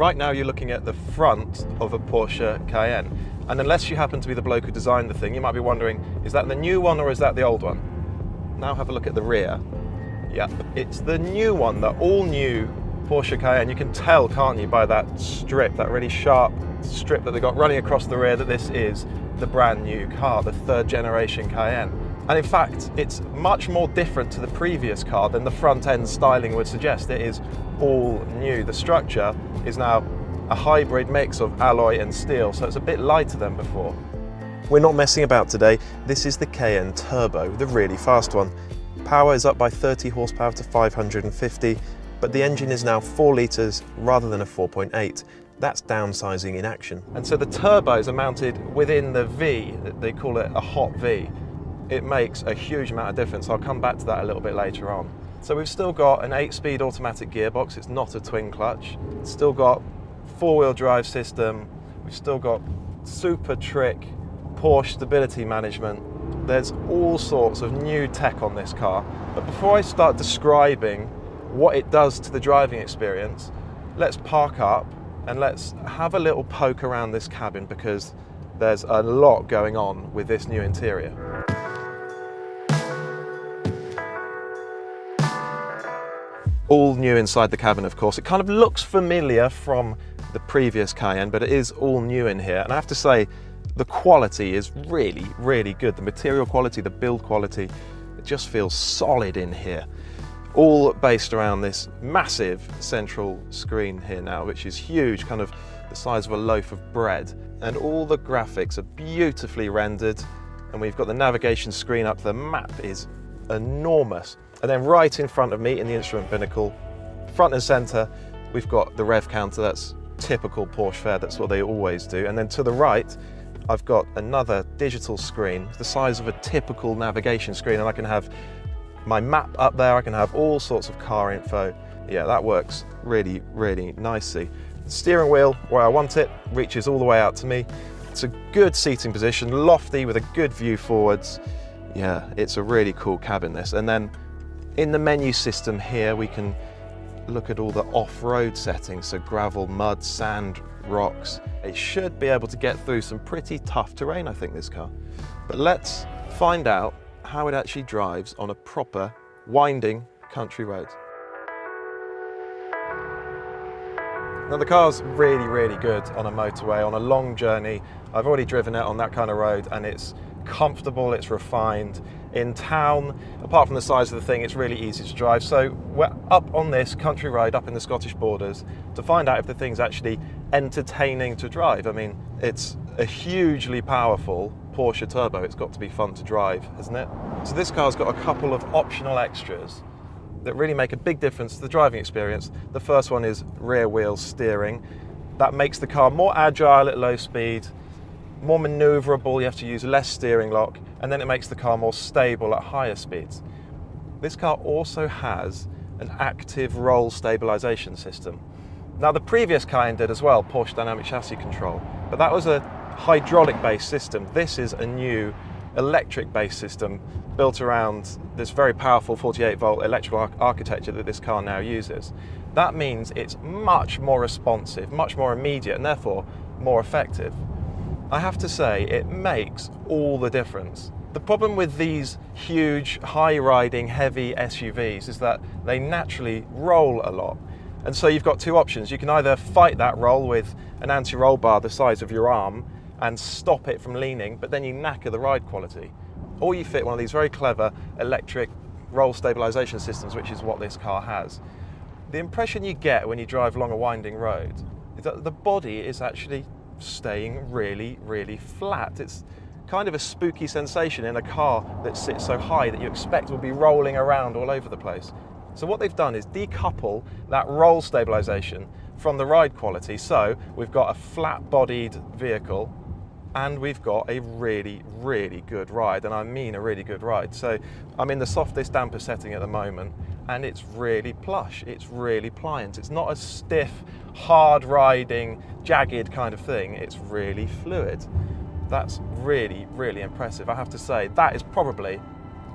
Right now you're looking at the front of a Porsche Cayenne, and unless you happen to be the bloke who designed the thing, you might be wondering, is that the new one or is that the old one? Now have a look at the rear. Yeah, it's the new one, the all-new Porsche Cayenne. You can tell, can't you, by that strip, that really sharp strip that they got running across the rear, that this is the brand new car, the third generation Cayenne. And in fact, it's much more different to the previous car than the front end styling would suggest. It is all new. The structure is now a hybrid mix of alloy and steel, so it's a bit lighter than before. We're not messing about today. This is the Cayenne Turbo, the really fast one. Power is up by 30 horsepower to 550, but the engine is now 4 litres rather than a 4.8. That's downsizing in action. And so the turbos are mounted within the V, they call it a hot V. It makes a huge amount of difference. I'll come back to that a little bit later on. So we've still got an 8-speed automatic gearbox. It's not a twin clutch. It's still got 4-wheel drive system. We've still got super trick Porsche stability management. There's all sorts of new tech on this car. But before I start describing what it does to the driving experience, let's park up and let's have a little poke around this cabin, because there's a lot going on with this new interior. All new inside the cabin, of course. It kind of looks familiar from the previous Cayenne, but it is all new in here. And I have to say, the quality is really, really good. The material quality, the build quality, it just feels solid in here. All based around this massive central screen here now, which is huge, kind of the size of a loaf of bread. And all the graphics are beautifully rendered. And we've got the navigation screen up. The map is enormous. And then right in front of me in the instrument binnacle, front and center, we've got the rev counter. That's typical Porsche fare, that's what they always do. And then to the right, I've got another digital screen, the size of a typical navigation screen, and I can have my map up there, I can have all sorts of car info. Yeah, that works really, really nicely. The steering wheel, where I want it, reaches all the way out to me. It's a good seating position, lofty with a good view forwards. Yeah, it's a really cool cabin, this. And then in the menu system here, we can look at all the off-road settings, so gravel, mud, sand, rocks. It should be able to get through some pretty tough terrain, I think, this car. But let's find out how it actually drives on a proper, winding country road. Now, the car's really, really good on a motorway, on a long journey. I've already driven it on that kind of road, and it's comfortable, it's refined. In town, apart from the size of the thing, it's really easy to drive. So we're up on this country road up in the Scottish borders to find out if the thing's actually entertaining to drive. I mean, it's a hugely powerful Porsche Turbo. It's got to be fun to drive, hasn't it? So this car's got a couple of optional extras that really make a big difference to the driving experience. The first one is rear wheel steering. That makes the car more agile at low speed, more maneuverable, you have to use less steering lock, and then it makes the car more stable at higher speeds. This car also has an active roll stabilization system. Now, the previous Cayenne did as well, Porsche Dynamic Chassis Control, but that was a hydraulic-based system. This is a new electric-based system built around this very powerful 48-volt electrical architecture that this car now uses. That means it's much more responsive, much more immediate, and therefore more effective. I have to say, it makes all the difference. The problem with these huge, high-riding, heavy SUVs is that they naturally roll a lot. And so you've got two options. You can either fight that roll with an anti-roll bar the size of your arm and stop it from leaning, but then you knacker the ride quality. Or you fit one of these very clever electric roll stabilization systems, which is what this car has. The impression you get when you drive along a winding road is that the body is actually staying really, really flat. It's kind of a spooky sensation in a car that sits so high that you expect will be rolling around all over the place. So what they've done is decouple that roll stabilization from the ride quality. So we've got a flat-bodied vehicle and we've got a really, really good ride, and I mean a really good ride. So I'm in the softest damper setting at the moment, and it's really plush, it's really pliant. It's not a stiff, hard riding, jagged kind of thing. It's really fluid. That's really, really impressive. I have to say, that is probably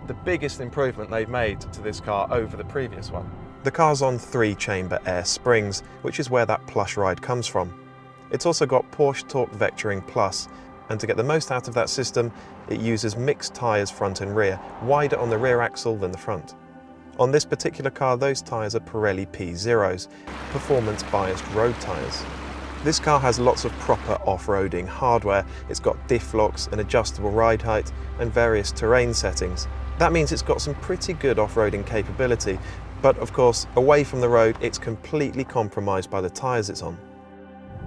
the biggest improvement they've made to this car over the previous one. The car's on 3-chamber air springs, which is where that plush ride comes from. It's also got Porsche Torque Vectoring Plus, and to get the most out of that system, it uses mixed tyres front and rear, wider on the rear axle than the front. On this particular car, those tyres are Pirelli P0s, performance-biased road tyres. This car has lots of proper off-roading hardware. It's got diff locks, an adjustable ride height, and various terrain settings. That means it's got some pretty good off-roading capability, but of course, away from the road, it's completely compromised by the tyres it's on.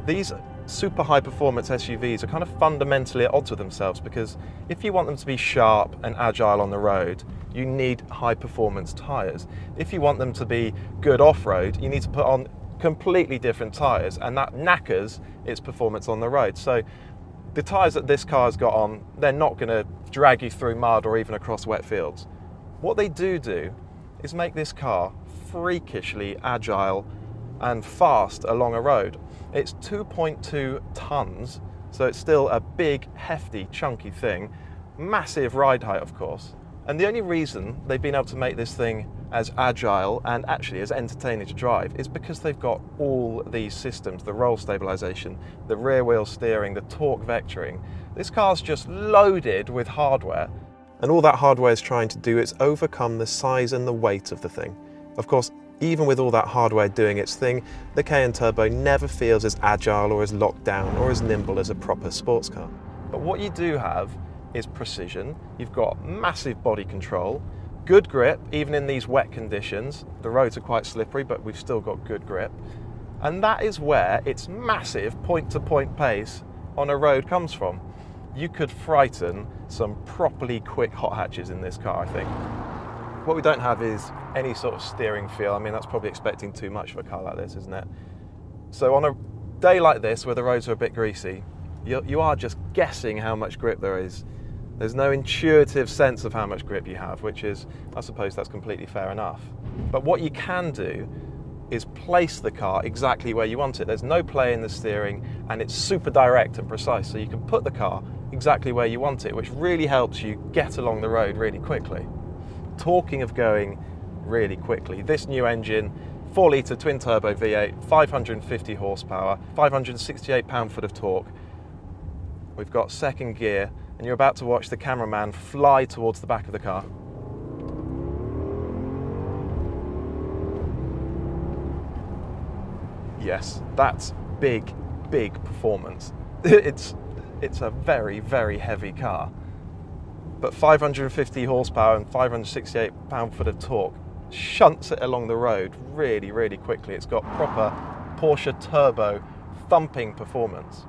These super high performance SUVs are kind of fundamentally at odds with themselves, because if you want them to be sharp and agile on the road, you need high performance tyres. If you want them to be good off-road, you need to put on completely different tyres, and that knackers its performance on the road. So the tyres that this car has got on, they're not going to drag you through mud or even across wet fields. What they do is make this car freakishly agile and fast along a road. It's 2.2 tons, so it's still a big, hefty, chunky thing. Massive ride height, of course. And the only reason they've been able to make this thing as agile and actually as entertaining to drive is because they've got all these systems, the roll stabilization, the rear wheel steering, the torque vectoring. This car's just loaded with hardware. And all that hardware is trying to do is overcome the size and the weight of the thing. Of course, even with all that hardware doing its thing, the Cayenne Turbo never feels as agile or as locked down or as nimble as a proper sports car. But what you do have is precision. You've got massive body control, good grip, even in these wet conditions. The roads are quite slippery, but we've still got good grip. And that is where its massive point-to-point pace on a road comes from. You could frighten some properly quick hot hatches in this car, I think. What we don't have is any sort of steering feel. I mean, that's probably expecting too much of a car like this, isn't it? So on a day like this, where the roads are a bit greasy, you are just guessing how much grip there is. There's no intuitive sense of how much grip you have, which is, I suppose that's completely fair enough. But what you can do is place the car exactly where you want it. There's no play in the steering, and it's super direct and precise, so you can put the car exactly where you want it, which really helps you get along the road really quickly. Talking of going really quickly, this new engine, 4-litre twin-turbo V8, 550 horsepower, 568 pound-foot of torque. We've got second gear, and you're about to watch the cameraman fly towards the back of the car. Yes, that's big, big performance. It's a very, very heavy car. But 550 horsepower and 568 pound-foot of torque shunts it along the road really, really quickly. It's got proper Porsche turbo thumping performance.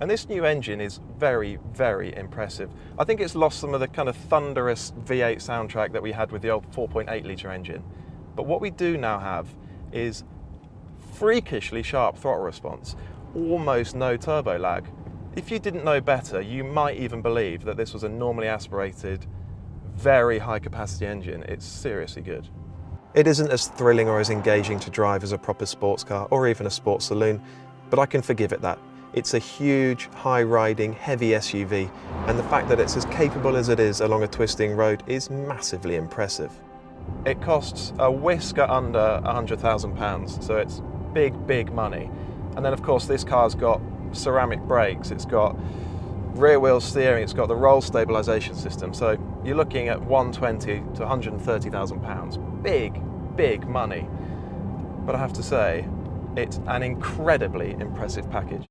And this new engine is very, very impressive. I think it's lost some of the kind of thunderous V8 soundtrack that we had with the old 4.8-litre engine. But what we do now have is freakishly sharp throttle response, almost no turbo lag. If you didn't know better, you might even believe that this was a normally aspirated, very high capacity engine. It's seriously good. It isn't as thrilling or as engaging to drive as a proper sports car or even a sports saloon, but I can forgive it that. It's a huge, high-riding, heavy SUV, and the fact that it's as capable as it is along a twisting road is massively impressive. It costs a whisker under £100,000, so it's big, big money. And then of course this car's got ceramic brakes, it's got rear wheel steering, it's got the roll stabilization system, so you're looking at 120 to 130,000 pounds. Big, big money. But I have to say, it's an incredibly impressive package.